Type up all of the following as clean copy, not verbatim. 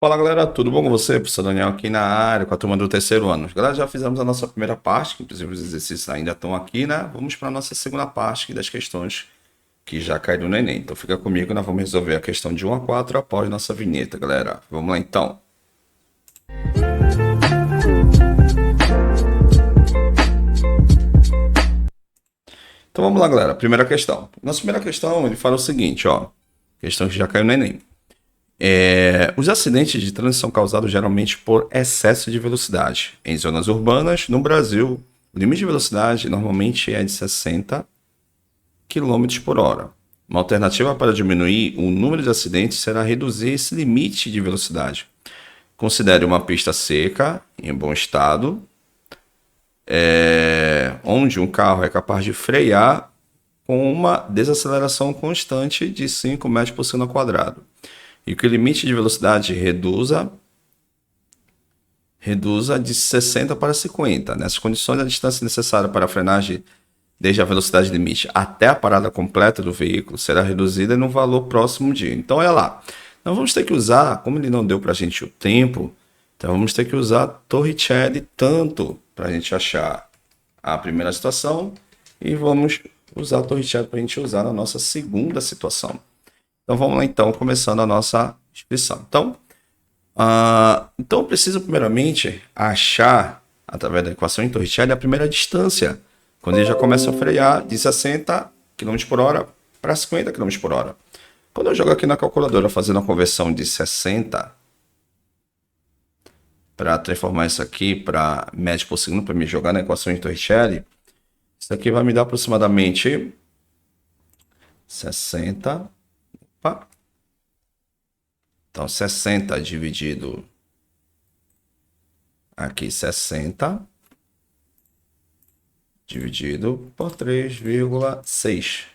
Fala galera, tudo bom com você? Professor Daniel aqui na área com a turma do terceiro ano. Galera, já fizemos a nossa primeira parte, que inclusive os exercícios ainda estão aqui, né? Vamos para a nossa segunda parte das questões que já caíram no Enem. Então fica comigo, nós vamos resolver a questão de 1 a 4 após nossa vinheta, galera. Vamos lá então. Então vamos lá, galera. Primeira questão. Nossa primeira questão, ele fala o seguinte, ó. Questão que já caiu no Enem. Os acidentes de trânsito são causados geralmente por excesso de velocidade. Em zonas urbanas, no Brasil, o limite de velocidade normalmente é de 60 km por hora. Uma alternativa para diminuir o número de acidentes será reduzir esse limite de velocidade. Considere uma pista seca, em bom estado, onde um carro é capaz de frear com uma desaceleração constante de 5 metros por segundo ao quadrado. E que o limite de velocidade reduza de 60 para 50. Nessas condições, a distância necessária para a frenagem desde a velocidade limite até a parada completa do veículo será reduzida em um valor próximo de. Então, olha lá. Nós vamos ter que usar, como ele não deu para a gente o tempo, então vamos ter que usar Torricelli tanto para a gente achar a primeira situação e vamos usar Torricelli para a gente usar na nossa segunda situação. Então vamos lá então, começando a nossa inscrição. Então eu preciso primeiramente achar, através da equação em Torricelli, a primeira distância, quando ele já começa a frear de 60 km por hora para 50 km por hora. Quando eu jogo aqui na calculadora fazendo a conversão de 60 para transformar isso aqui para metros por segundo, para me jogar na equação em Torricelli, isso aqui vai me dar aproximadamente 60. Opa. Então, 60 dividido aqui, 60 dividido por 3,6.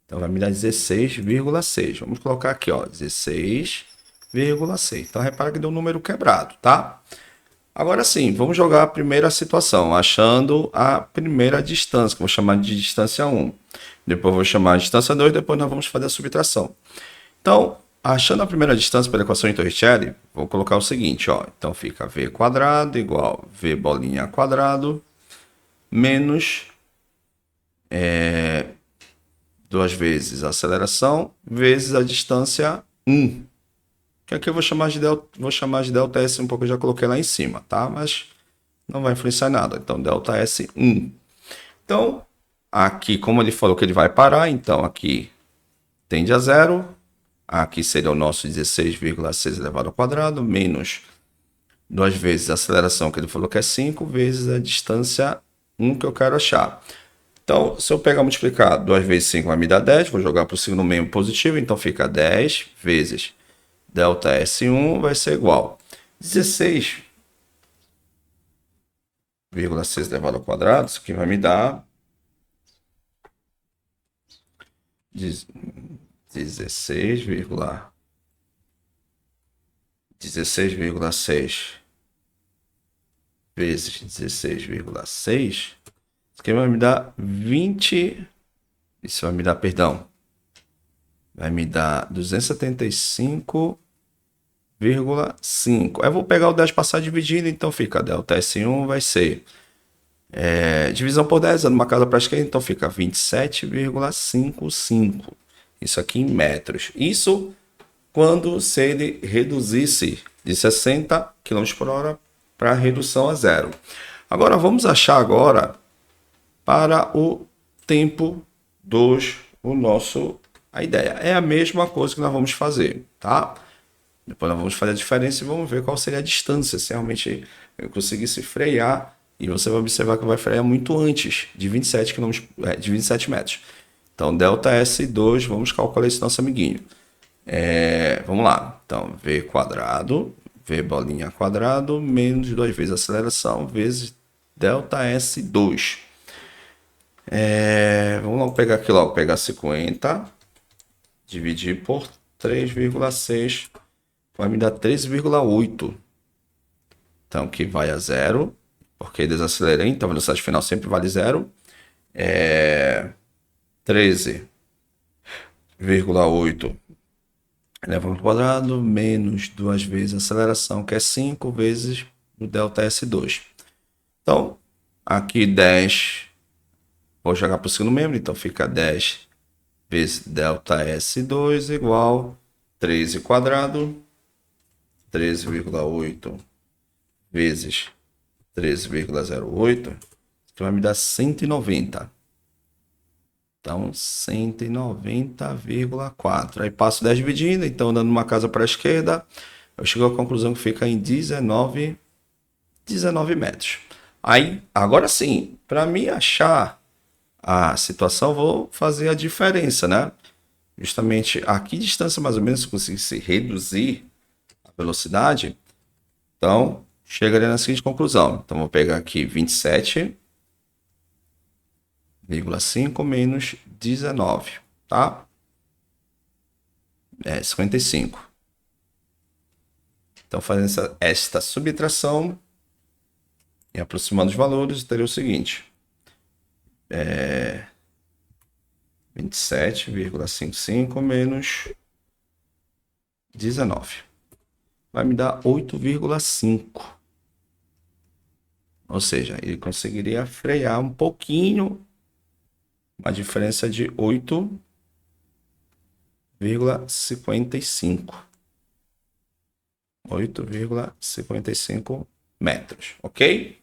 Então, vai me dar 16,6. Vamos colocar aqui, ó, 16,6. Então, repara que deu um número quebrado, tá? Agora sim, vamos jogar a primeira situação, achando a primeira distância, que eu vou chamar de distância 1. Depois vou chamar de distância 2, depois nós vamos fazer a subtração. Então, achando a primeira distância pela equação em Torricelli, vou colocar o seguinte, ó. Então fica v quadrado igual v bolinha quadrado menos 2 vezes a aceleração vezes a distância 1. Que aqui eu vou chamar de delta S, um pouco eu já coloquei lá em cima, tá? Mas não vai influenciar nada. Então, delta S1. Então, aqui, como ele falou que ele vai parar, então aqui tende a zero. Aqui seria o nosso 16,6 elevado ao quadrado, menos 2 vezes a aceleração que ele falou que é 5, vezes a distância 1 que eu quero achar. Então, se eu pegar e multiplicar 2 vezes 5 vai me dar 10, vou jogar para o signo meio positivo, então fica 10 vezes delta S1 vai ser igual a 16,6 elevado ao quadrado, isso aqui vai me dar 16,6 vezes 16,6, isso aqui vai me dar 20, isso vai me dar, perdão, vai me dar 275,5. Eu vou pegar o 10 passar dividindo, então fica delta S1 vai ser divisão por 10, numa casa prática, então fica 27,55. Isso aqui em metros. Isso quando se ele reduzisse de 60 km por hora para redução a zero. Agora vamos achar agora para o tempo 2 a ideia. É a mesma coisa que nós vamos fazer, tá? Depois nós vamos fazer a diferença e vamos ver qual seria a distância, se realmente eu conseguisse frear, e você vai observar que vai frear muito antes de 27 metros. Então, delta S2, vamos calcular esse nosso amiguinho. Vamos lá. Então, v quadrado, v bolinha quadrado, menos 2 vezes a aceleração, vezes delta S2. Vamos logo pegar aqui, pegar 50, dividir por 3,6, vai me dar 13,8. Então, que vai a zero, porque desacelerei, então a velocidade final sempre vale zero. 13,8 elevado ao quadrado, menos 2 vezes a aceleração, que é 5 vezes o ΔS2. Então, aqui 10, vou jogar para o segundo membro, então fica 10 vezes ΔS2 igual 13 quadrado, 13,8 vezes 13,08, que vai me dar 190. Então, 190,4. Aí passo 10 dividindo, então dando uma casa para a esquerda, eu chego à conclusão que fica em 19 metros. Aí, agora sim, para mim achar a situação, vou fazer a diferença, né? Justamente a que distância mais ou menos eu conseguisse reduzir a velocidade, então chegaria na seguinte conclusão. Então vou pegar aqui 27,5 menos 19, tá? É 55. Então fazendo esta subtração e aproximando os valores, teria o seguinte. 27,55 menos 19. Vai me dar 8,5. Ou seja, ele conseguiria frear um pouquinho, uma diferença de 8,55. 8,55 metros, ok?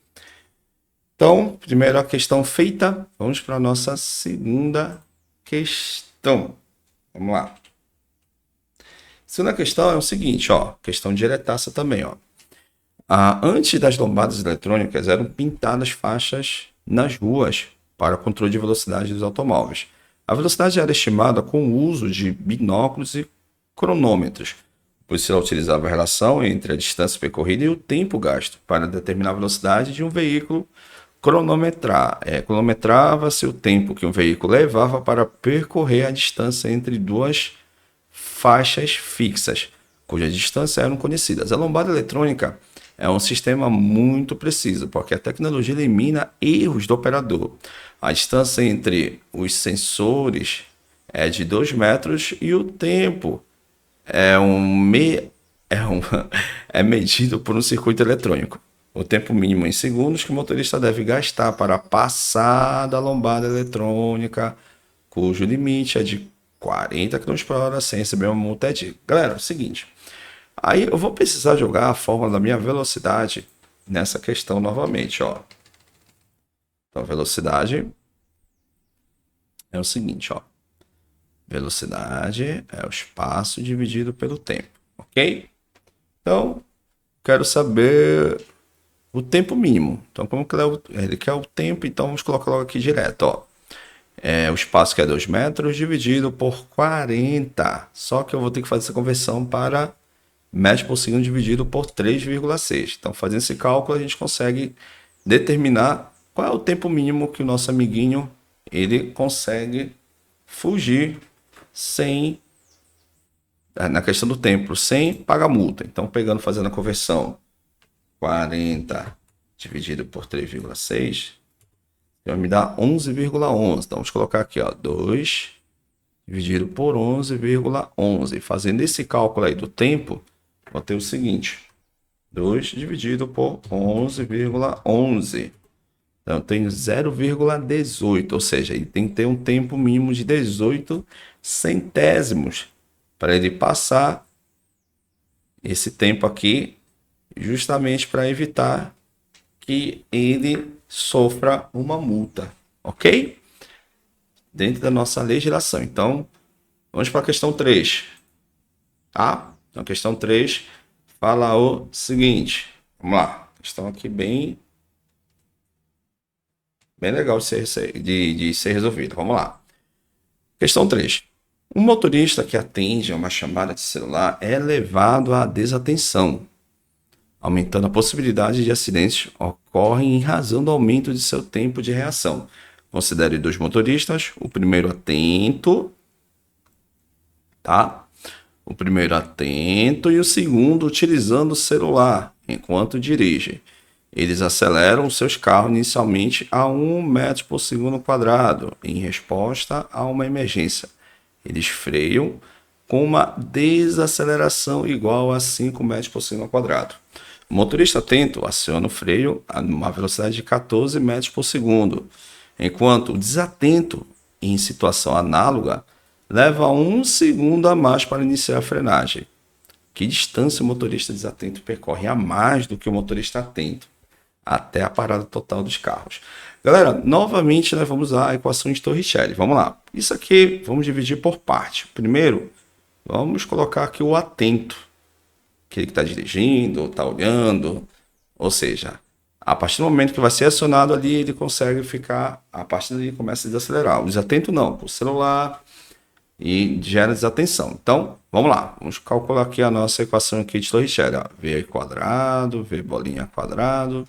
Então, primeira questão feita, vamos para a nossa segunda questão. Vamos lá. Segunda questão é o seguinte, ó, questão diretaça também, ó. Antes das lombadas eletrônicas eram pintadas faixas nas ruas para controle de velocidade dos automóveis. A velocidade era estimada com o uso de binóculos e cronômetros, pois se utilizava a relação entre a distância percorrida e o tempo gasto para determinar a velocidade de um veículo. Cronometrava-se o tempo que um veículo levava para percorrer a distância entre duas faixas fixas, cujas distâncias eram conhecidas. A lombada eletrônica é um sistema muito preciso, porque a tecnologia elimina erros do operador. A distância entre os sensores é de 2 metros e o tempo é medido por um circuito eletrônico. O tempo mínimo em segundos que o motorista deve gastar para passar da lombada eletrônica, cujo limite é de 40 km por hora sem receber uma multa de... Galera, é o seguinte, aí eu vou precisar jogar a fórmula da minha velocidade nessa questão novamente, ó. Então, velocidade é o seguinte, ó. Velocidade é o espaço dividido pelo tempo, ok? Então, quero saber o tempo mínimo. Então, como que ele quer o tempo, então vamos colocar logo aqui direto, ó. O espaço que é 2 metros dividido por 40. Só que eu vou ter que fazer essa conversão para metros por segundo dividido por 3,6. Então, fazendo esse cálculo, a gente consegue determinar qual é o tempo mínimo que o nosso amiguinho ele consegue fugir sem, na questão do tempo, sem pagar multa. Então, fazendo a conversão, 40 dividido por 3,6, vai me dar 11,11. Então, vamos colocar aqui, ó, 2 dividido por 11,11. Fazendo esse cálculo aí do tempo, vou ter o seguinte, 2 dividido por 11,11. Então, eu tenho 0,18, ou seja, ele tem que ter um tempo mínimo de 18 centésimos para ele passar esse tempo aqui, justamente para evitar que ele sofra uma multa, ok? Dentro da nossa legislação. Então, vamos para a questão 3. Tá? Então, a questão 3 fala o seguinte. Vamos lá. Questão aqui bem legal de ser resolvida. Vamos lá. Questão 3. Um motorista que atende a uma chamada de celular é levado à desatenção, aumentando a possibilidade de acidentes ocorrem em razão do aumento de seu tempo de reação. Considere 2 motoristas, o primeiro atento, tá? O primeiro atento e o segundo utilizando o celular enquanto dirige. Eles aceleram seus carros inicialmente a 1 metro por segundo quadrado, em resposta a uma emergência. Eles freiam com uma desaceleração igual a 5 metros por segundo ao quadrado. O motorista atento aciona o freio a uma velocidade de 14 metros por segundo, enquanto o desatento, em situação análoga, leva 1 segundo a mais para iniciar a frenagem. Que distância o motorista desatento percorre a mais do que o motorista atento até a parada total dos carros? Galera, novamente nós vamos usar a equação de Torricelli. Vamos lá. Isso aqui vamos dividir por parte. Primeiro, vamos colocar aqui o atento, aquele que está dirigindo, está olhando. Ou seja, a partir do momento que vai ser acionado ali, ele consegue ficar, a partir daí começa a desacelerar. O desatento não, o celular, e gera desatenção. Então, vamos lá. Vamos calcular aqui a nossa equação aqui de Torricelli. Ó. V quadrado, V bolinha quadrado.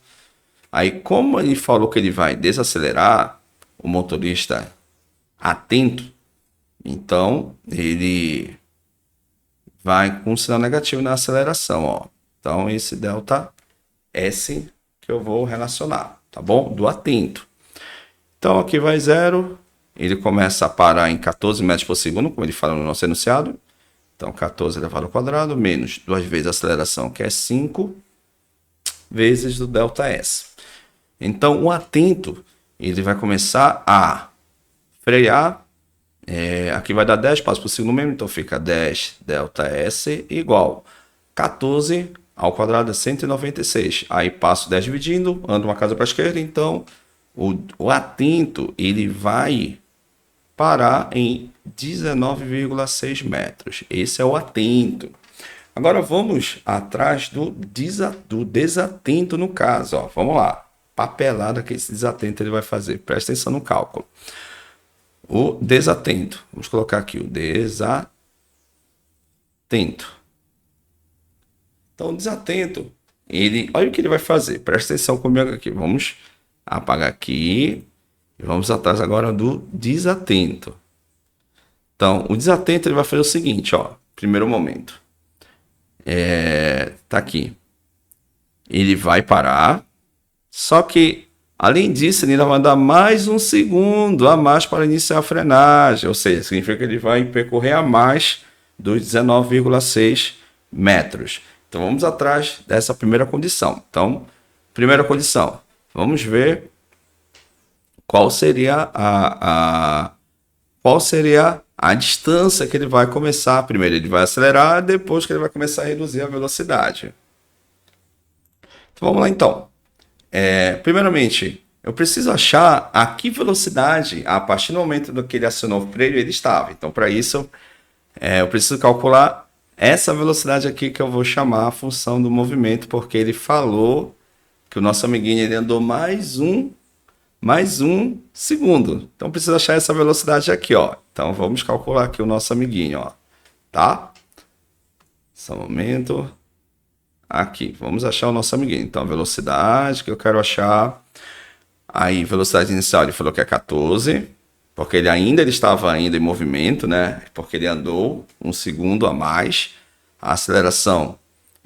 Aí, como ele falou que ele vai desacelerar, o motorista atento, então ele vai com um sinal negativo na aceleração. Ó. Então, esse delta S que eu vou relacionar, tá bom? Do atento. Então, aqui vai 0. Ele começa a parar em 14 metros por segundo, como ele fala no nosso enunciado. Então, 14 elevado ao quadrado, menos 2 vezes a aceleração, que é 5, vezes do ΔS. Então, o atento, ele vai começar a frear. Aqui vai dar 10 passos por segundo mesmo, então fica 10 ΔS igual 14 ao quadrado é 196. Aí passo 10 dividindo, ando uma casa para a esquerda, então o atento, ele vai parar em 19,6 metros. Esse é o atento. Agora vamos atrás do desatento no caso. Ó. Vamos lá. Papelada que esse desatento ele vai fazer. Presta atenção no cálculo. O desatento. Vamos colocar aqui o desatento. Então o desatento, olha o que ele vai fazer. Presta atenção comigo aqui. Vamos apagar aqui. Vamos atrás agora do desatento. Então, o desatento ele vai fazer o seguinte, ó. Primeiro momento. Tá aqui. Ele vai parar. Só que, além disso, ele ainda vai dar mais 1 segundo a mais para iniciar a frenagem. Ou seja, significa que ele vai percorrer a mais dos 19,6 metros. Então, vamos atrás dessa primeira condição. Então, primeira condição. Vamos ver qual seria a distância que ele vai começar. Primeiro ele vai acelerar, depois que ele vai começar a reduzir a velocidade. Então, vamos lá então. Primeiramente, eu preciso achar a que velocidade, a partir do momento do que ele acionou o freio, ele estava. Então, para isso, eu preciso calcular essa velocidade aqui que eu vou chamar a função do movimento, porque ele falou que o nosso amiguinho ele andou mais um segundo. Então, precisa achar essa velocidade aqui, ó. Então, vamos calcular aqui o nosso amiguinho, ó. Tá? Só um momento. Aqui, vamos achar o nosso amiguinho. Então, a velocidade que eu quero achar. Aí, velocidade inicial, ele falou que é 14. Porque ele estava ainda em movimento, né? Porque ele andou 1 segundo a mais. A aceleração,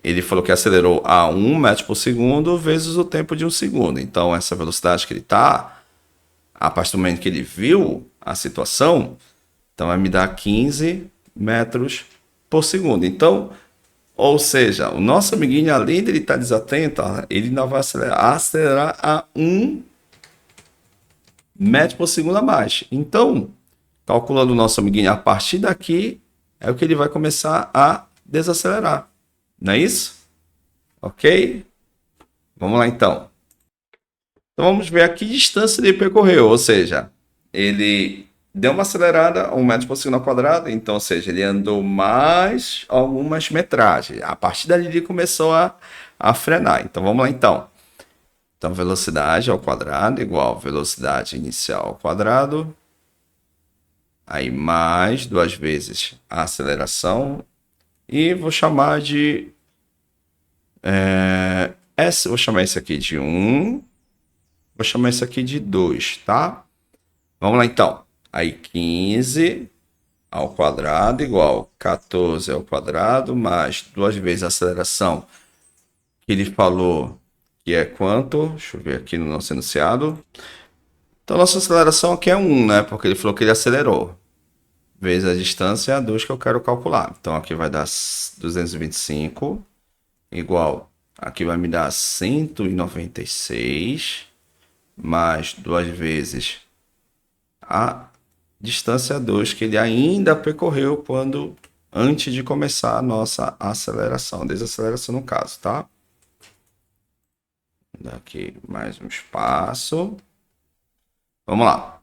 ele falou que acelerou a 1 metro por segundo vezes o tempo de 1 segundo. Então, essa velocidade que ele está, a partir do momento que ele viu a situação, então vai me dar 15 metros por segundo. Então, ou seja, o nosso amiguinho, além de ele estar desatento, ele ainda vai acelerar a 1 metro por segundo a mais. Então, calculando o nosso amiguinho a partir daqui, é o que ele vai começar a desacelerar. Não é isso? Ok? Vamos lá então. Então vamos ver a que distância ele percorreu. Ou seja, ele deu uma acelerada a 1 metro por segundo ao quadrado. Então, ou seja, ele andou mais algumas metragens. A partir dali ele começou a frenar. Então vamos lá então. Então velocidade ao quadrado igual velocidade inicial ao quadrado. Aí mais 2 vezes a aceleração. E vou chamar de... vou chamar esse aqui de 1. Vou chamar esse aqui de 2, tá? Vamos lá então. Aí 15 ao quadrado igual 14 ao quadrado mais 2 vezes a aceleração. Que ele falou que é quanto? Deixa eu ver aqui no nosso enunciado. Então, nossa aceleração aqui é 1, né? Porque ele falou que ele acelerou. vezes a distância A2 que eu quero calcular. Então, aqui vai dar 225 igual, aqui vai me dar 196 mais 2 vezes a distância 2 que ele ainda percorreu quando antes de começar a nossa aceleração, desaceleração no caso, tá? Daqui mais um espaço. Vamos lá.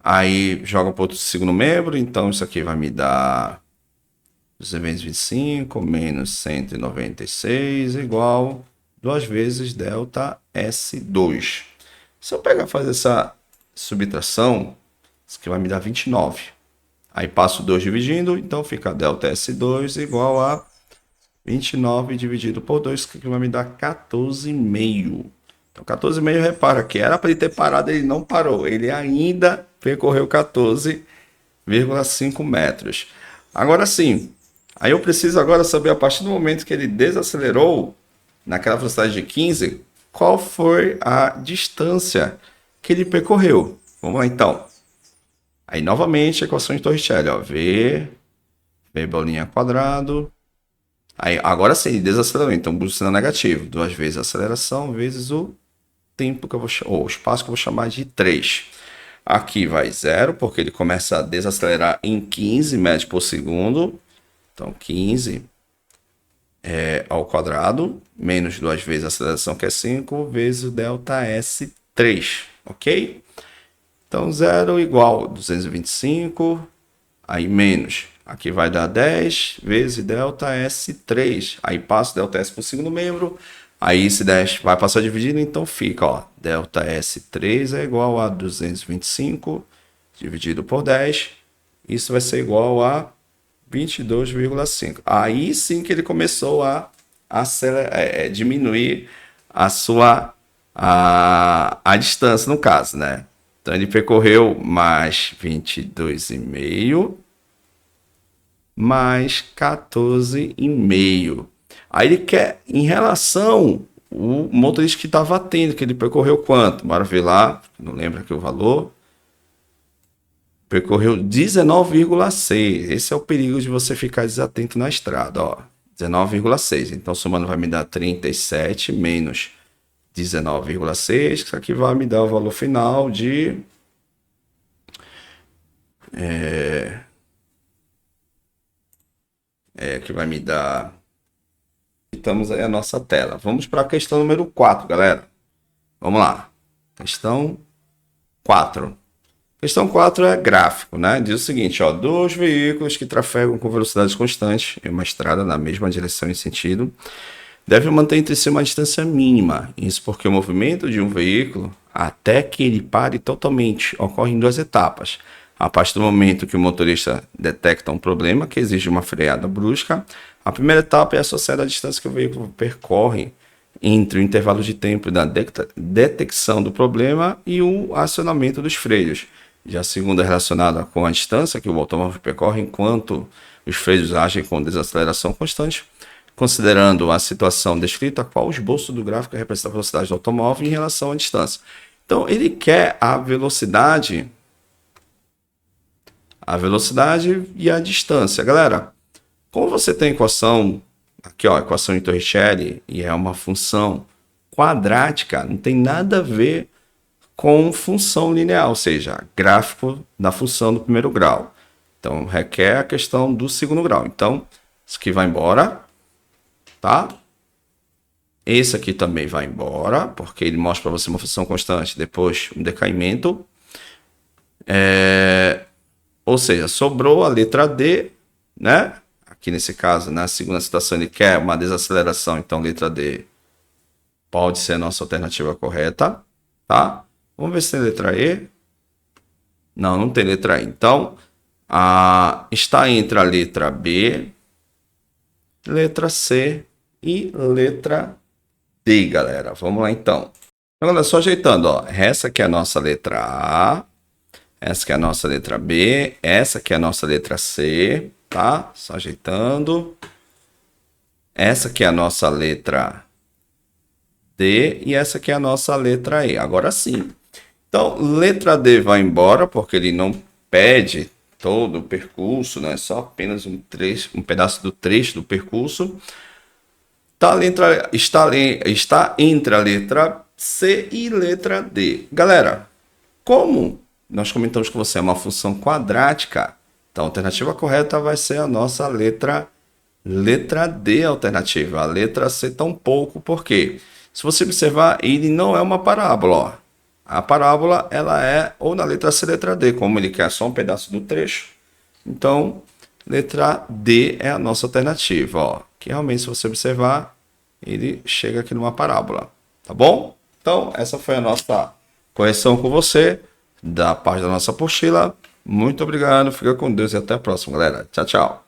Aí joga para outro segundo membro, então isso aqui vai me dar 225 menos 196 igual 2 vezes delta S2. Se eu pegar e fazer essa subtração, isso aqui vai me dar 29. Aí passo 2 dividindo, então fica delta S2 igual a 29 dividido por 2, que vai me dar 14,5. Então 14,5, repara que era para ele ter parado, ele não parou. Ele ainda percorreu 14,5 metros. Agora sim, aí eu preciso agora saber, a partir do momento que ele desacelerou, naquela velocidade de 15, qual foi a distância que ele percorreu. Vamos lá então. Aí novamente a equação de Torricelli, ó, V bolinha quadrado. Aí agora sim, ele desacelerou, então o sinal negativo. 2 vezes a aceleração vezes o tempo que eu vou ou o espaço que eu vou chamar de 3. Aqui vai 0, porque ele começa a desacelerar em 15 metros por segundo. Então 15 ao quadrado, menos 2 vezes a aceleração, que é 5, vezes o delta S3, ok? Então 0 igual 225, aí menos, aqui vai dar 10 vezes delta S3, aí passo delta S por segundo membro, aí esse 10 vai passar dividido, então fica, ó, delta S3 é igual a 225 dividido por 10, isso vai ser igual a 22,5. Aí sim que ele começou a diminuir a distância, no caso, né? Então ele percorreu mais 22,5 mais 14,5. Aí ele quer, em relação o motorista que estava atento, que ele percorreu quanto? Bora ver lá, não lembro aqui o valor. Percorreu 19,6. Esse é o perigo de você ficar desatento na estrada, ó. 19,6. Então, somando vai me dar 37 menos 19,6. Isso aqui vai me dar o valor final de... que vai me dar... Estamos aí a nossa tela. Vamos para a questão número 4, galera. Vamos lá. Questão 4. Questão 4 é gráfico, né? Diz o seguinte, ó, dois veículos que trafegam com velocidades constantes em uma estrada na mesma direção e sentido devem manter entre si uma distância mínima. Isso porque o movimento de um veículo, até que ele pare totalmente, ocorre em 2 etapas. A partir do momento que o motorista detecta um problema que exige uma freada brusca, a primeira etapa é associada à distância que o veículo percorre entre o intervalo de tempo da detecção do problema e o acionamento dos freios. Já a segunda é relacionada com a distância que o automóvel percorre enquanto os freios agem com desaceleração constante, considerando a situação descrita, qual o esboço do gráfico representa a velocidade do automóvel em relação à distância. Então, ele quer a velocidade e a distância. Galera, como você tem a equação, aqui ó, equação de Torricelli, e é uma função quadrática, não tem nada a ver com função linear, ou seja, gráfico da função do primeiro grau. Então, requer a questão do segundo grau. Então, isso aqui vai embora, tá? Esse aqui também vai embora, porque ele mostra para você uma função constante, depois um decaimento. Ou seja, sobrou a letra D, né? Aqui nesse caso, na segunda situação, ele quer uma desaceleração, então letra D pode ser a nossa alternativa correta, tá? Vamos ver se tem letra E. Não, não tem letra E. Então, está entre a letra B, letra C e letra D, galera. Vamos lá, então. Então, galera, só ajeitando, ó. Essa aqui é a nossa letra A. Essa aqui é a nossa letra B. Essa aqui é a nossa letra C, tá? Só ajeitando. Essa aqui é a nossa letra D e essa aqui é a nossa letra E. Agora sim. Então, letra D vai embora, porque ele não pede todo o percurso, não é só apenas um trecho, um pedaço do trecho do percurso. Está entre a letra C e letra D. Galera, como nós comentamos com você, é uma função quadrática, então a alternativa correta vai ser a nossa letra D alternativa. A letra C tampouco, porque se você observar, ele não é uma parábola. Ó. A parábola ela é ou na letra C, letra D, como ele quer só um pedaço do trecho. Então, letra D é a nossa alternativa. Ó. Que realmente, se você observar, ele chega aqui numa parábola. Tá bom? Então, essa foi a nossa correção com você da parte da nossa apostila. Muito obrigado, fica com Deus e até a próxima, galera. Tchau, tchau.